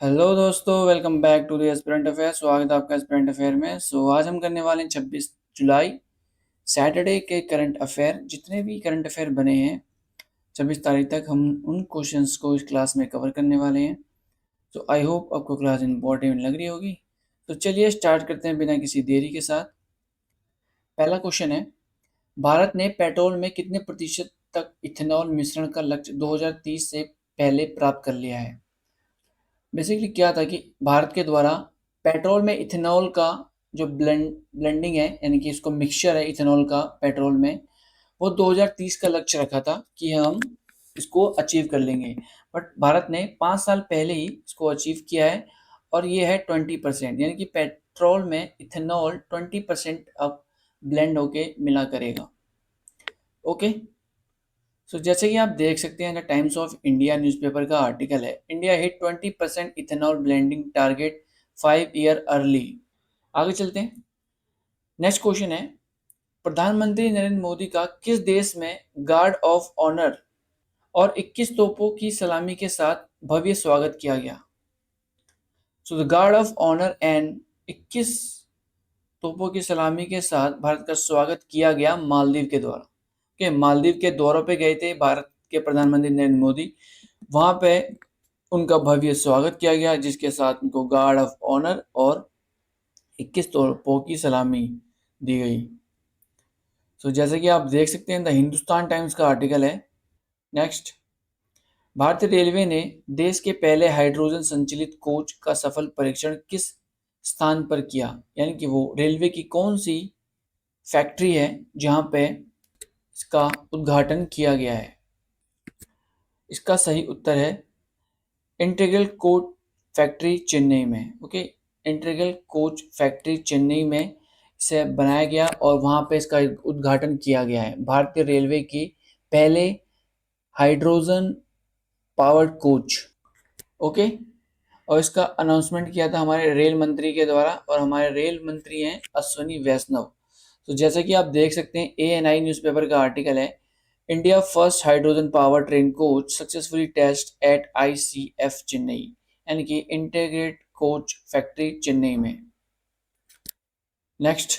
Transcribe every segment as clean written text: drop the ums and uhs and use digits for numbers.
Hello दोस्तों, welcome back to the aspirant affair. स्वागत है आपका एस्पिरेंट अफेयर में। आज हम करने वाले हैं 26 जुलाई सैटरडे के करंट अफेयर। जितने भी करंट अफेयर बने हैं 26 तारीख तक, हम उन क्वेश्चंस को इस क्लास में कवर करने वाले हैं। तो आई होप आपको क्लास इंपॉर्टेंट लग रही होगी। तो चलिए स्टार्ट करते हैं बिना किसी देरी के साथ। पहला क्वेश्चन है, भारत ने पेट्रोल में कितने प्रतिशत तक इथेनॉल मिश्रण का लक्ष्य 2030 से पहले प्राप्त कर लिया है? बेसिकली क्या था कि भारत के द्वारा पेट्रोल में इथेनॉल का जो ब्लेंडिंग है, यानी कि इसको मिक्सचर है इथेनॉल का पेट्रोल में, वो 2030 का लक्ष्य रखा था कि हम इसको अचीव कर लेंगे। बट भारत ने 5 साल पहले ही इसको अचीव किया है और ये है 20%, यानी कि पेट्रोल में इथेनॉल 20% अब ब्लेंड होके मिला करेगा। ओके। सो जैसे कि आप देख सकते हैं, the times of India newspaper का आर्टिकल है, India hit 20% ethanol blending target 5 year early. आगे चलते हैं। नेक्स्ट क्वेश्चन है, प्रधानमंत्री नरेंद्र मोदी का किस देश में गार्ड ऑफ ऑनर और 21 तोपों की सलामी के साथ भव्य स्वागत किया गया? So the guard of honour and 21 तोपों की सलामी के साथ भारत का स्वागत किया गया मालदीव के द्वारा। के मालदीव के दौरों पे गए थे भारत के प्रधानमंत्री नरेंद्र मोदी। वहां पे उनका भव्य स्वागत किया गया, जिसके साथ उनको गार्ड ऑफ ऑनर और 21 तोपों की सलामी दी गई। जैसे कि आप देख सकते हैं, द हिंदुस्तान टाइम्स का आर्टिकल है। नेक्स्ट, भारतीय रेलवे ने देश के पहले हाइड्रोजन संचालित कोच का सफल परीक्षण किस स्थान पर किया? यानी कि वो रेलवे की कौन सी फैक्ट्री है जहां पे इसका उद्घाटन किया गया है? इसका सही उत्तर है इंटीग्रल कोच फैक्ट्री चेन्नई में। Okay, integral coach factory Chennai में इसे बनाया गया और वहां पे इसका उद्घाटन किया गया है। भारतीय रेलवे की पहले हाइड्रोजन पावर्ड कोच। ओके, और इसका अनाउंसमेंट किया था हमारे रेल मंत्री के द्वारा, और हमारे रेल मंत्री हैं अश्विनी वैष्णव। तो जैसा कि आप देख सकते हैं, ANI न्यूज़पेपर का आर्टिकल है, India first hydrogen power train coach successfully test at ICF Chennai, यानी कि इंटीग्रेटेड कोच फैक्ट्री चेन्नई में। नेक्स्ट,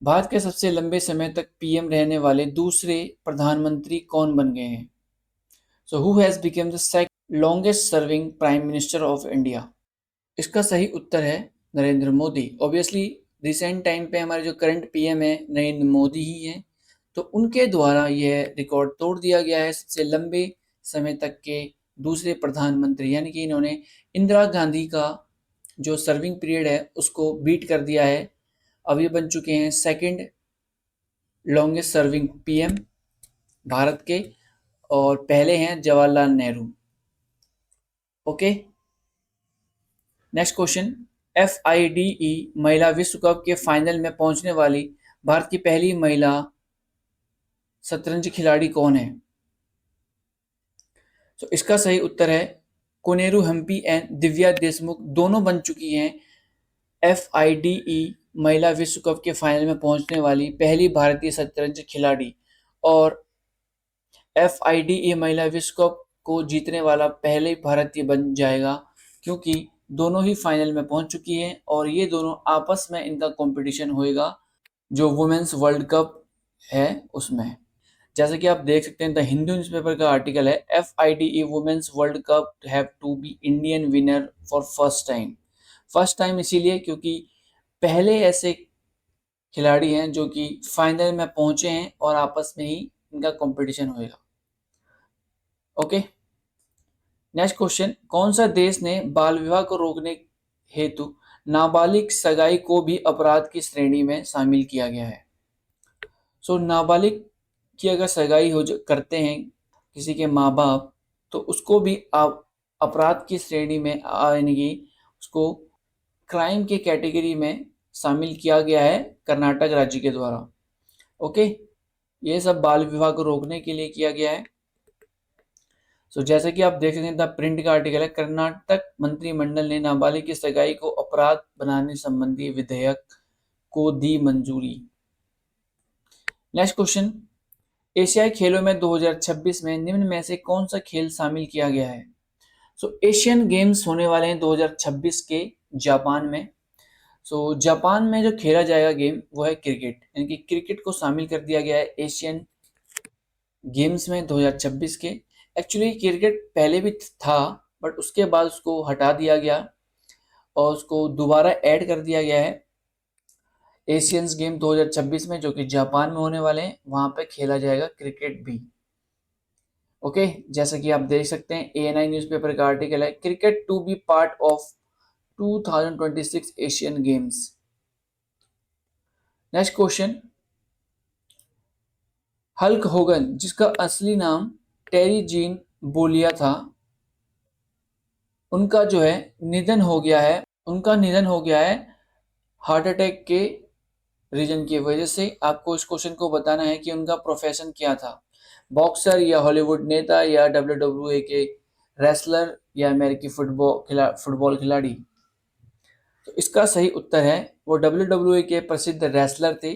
भारत के सबसे लंबे समय तक PM रहने वाले दूसरे प्रधानमंत्री कौन बन गए हैं? So who has become the second longest serving prime minister of India? इसका सही उत्तर है Narendra Modi. Obviously recent time पे हमारे जो करंट PM है नरेंद्र मोदी ही हैं, तो उनके द्वारा यह रिकॉर्ड तोड़ दिया गया है सबसे लंबे समय तक के दूसरे प्रधानमंत्री, यानी कि इन्होंने इंदिरा गांधी का जो सर्विंग पीरियड है उसको बीट कर दिया है। अब ये बन चुके हैं second longest serving PM Bharat के, और पहले हैं Jawaharlal Nehru. Okay. Next question, FIDE महिला विश्व कप के फाइनल में पहुंचने वाली भारत की पहली महिला शतरंज खिलाड़ी कौन है? इसका सही उत्तर है कोनेरू हम्पी एंड दिव्या देशमुख दोनों बन चुकी हैं FIDE महिला विश्व कप के फाइनल में पहुंचने वाली पहली भारतीय शतरंज खिलाड़ी, और FIDE महिला विश्व कप को जीतने वाला पहले भारतीय बन जाएगा, क्योंकि दोनों ही फाइनल में पहुंच चुकी हैं और ये दोनों आपस में इनका कंपटीशन होएगा जो वुमेन्स वर्ल्ड कप है उसमें। जैसे कि आप देख सकते हैं, द हिंदू न्यूज़पेपर का आर्टिकल है, FIDE women's world cup have to be Indian winner for first time. First time इसीलिए क्योंकि पहले ऐसे खिलाड़ी हैं जो कि फाइनल में पहुंचे हैं और आपस में ही इनका कंपटीशन होएगा। ओके। नेक्स्ट क्वेश्चन, कौन सा देश ने बाल विवाह को रोकने हेतु नाबालिग सगाई को भी अपराध की श्रेणी में शामिल किया गया है? नाबालिग की अगर सगाई करते हैं किसी के माँ बाप, तो उसको भी आप अपराध की श्रेणी में यानी कि उसको क्राइम के कैटेगरी में शामिल किया गया है कर्नाटक राज्य के द्वारा। ओके, ये सब बाल विवाह को रोकने के लिए किया गया है। जैसे कि आप देख सकते हैं, द प्रिंट का आर्टिकल है, कर्नाटक मंत्रिमंडल ने नाबालिग की सगाई को अपराध बनाने संबंधी विधेयक को दी मंजूरी। नेक्स्ट क्वेश्चन, एशियाई खेलों में 2026 में निम्न में से कौन सा खेल शामिल किया गया है? सो एशियन गेम्स होने वाले हैं 2026 के जापान में। सो जापान में जो खेला जाएगा गेम वो है क्रिकेट, यानी कि क्रिकेट को शामिल कर दिया गया है एशियन गेम्स में 2026 के। एक्चुअली क्रिकेट पहले भी था, बट उसके बाद उसको हटा दिया गया और उसको दोबारा ऐड कर दिया गया है एशियंस गेम 2026 में, जो कि जापान में होने वाले हैं। वहां पे खेला जाएगा क्रिकेट भी। ओके, जैसा कि आप देख सकते हैं ANI न्यूज़पेपर का आर्टिकल है, cricket to be part of 2026 Asian games. Next question, Hulk Hogan जिसका असली नाम टेरी जीन बोलिया था, उनका जो है निधन हो गया है। उनका निधन हो गया है हार्ट अटैक के रीजन की वजह से। आपको इस क्वेश्चन को बताना है कि उनका प्रोफेशन क्या था, बॉक्सर या हॉलीवुड नेता या WWE के रेसलर या अमेरिकी फुटबॉल खिलाड़ी। तो इसका सही उत्तर है वो WWE के प्रसिद्ध रेसलर थे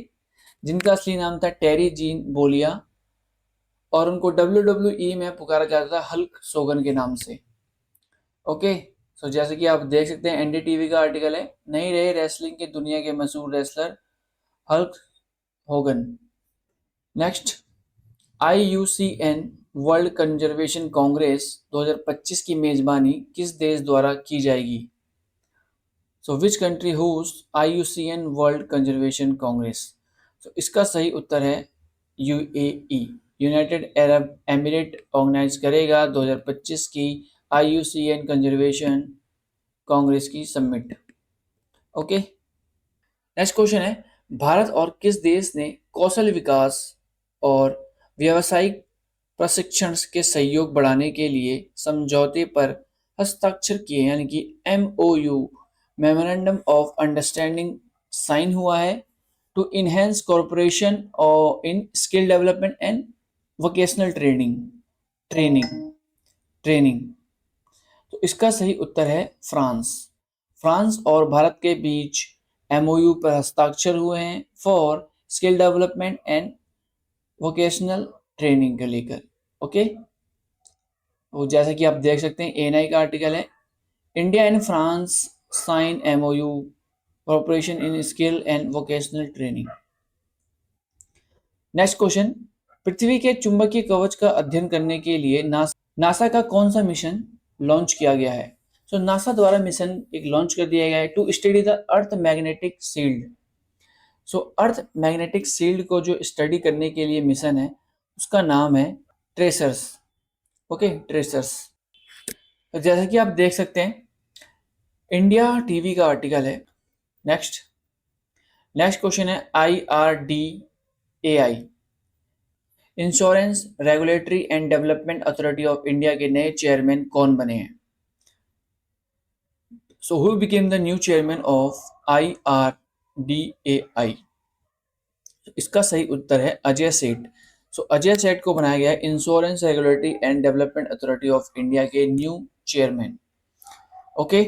जिनका असली नाम था टेरी जीन बोलिया, और उनको WWE में पुकारा जाता था हल्क सोगन के नाम से। ओके, सो जैसे कि आप देख सकते हैं NDTV का आर्टिकल है, नहीं रहे रेसलिंग की दुनिया के मशहूर wrestler Hulk Hogan. Next, IUCN World Conservation Congress 2025 की मेजबानी किस देश द्वारा की जाएगी? So which country host IUCN World Conservation Congress? तो इसका सही उत्तर है UAE, United Arab Emirate organise करेगा 2025 की IUCN कंजर्वेशन कांग्रेस की समिट। ओके, नेक्स्ट क्वेश्चन है, भारत और किस देश ने कौशल विकास और व्यावसायिक प्रशिक्षण के सहयोग बढ़ाने के लिए समझौते पर हस्ताक्षर किए, यानी कि MOU memorandum of understanding sign हुआ है टू इनहेंस कॉर्पोरेशन और in skill development and vocational training training. तो इसका सही उत्तर है फ्रांस। फ्रांस और भारत के बीच MOU पर हस्ताक्षर हुए हैं for skill development and vocational training को लेकर। ओके, वो जैसा कि आप देख सकते हैं ANI का आर्टिकल है, India and France sign MOU corporation in skill and vocational training. Next question, पृथ्वी के चुंबकीय कवच का अध्ययन करने के लिए नासा का कौन सा मिशन लॉन्च किया गया है? सो नासा द्वारा मिशन एक लॉन्च कर दिया गया है to study the earth magnetic shield. So earth magnetic shield को जो स्टडी करने के लिए मिशन है उसका नाम है ट्रेसर्स। Okay, tracers. तो जैसा कि आप देख सकते हैं इंडिया TV का आर्टिकल है। नेक्स्ट क्वेश्चन है, IRDAI insurance regulatory and development authority of India के नए चेयरमैन कौन बने हैं? So who became the new chairman of IRDAI? इसका सही उत्तर है अजय सेठ। सो अजय सेठ को बनाया गया है insurance regulatory and development authority of India के न्यू चेयरमैन। ओके,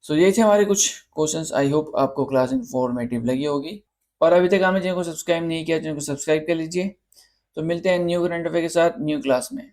सो ये थे हमारे कुछ क्वेश्चंस। आई होप आपको क्लास इन्फॉर्मेटिव लगी होगी, और अभी तक आपने चैनल को सब्सक्राइब नहीं किया, चैनल को सब्सक्राइब कर लीजिए। तो मिलते हैं न्यू करंट अफेयर के साथ न्यू क्लास में।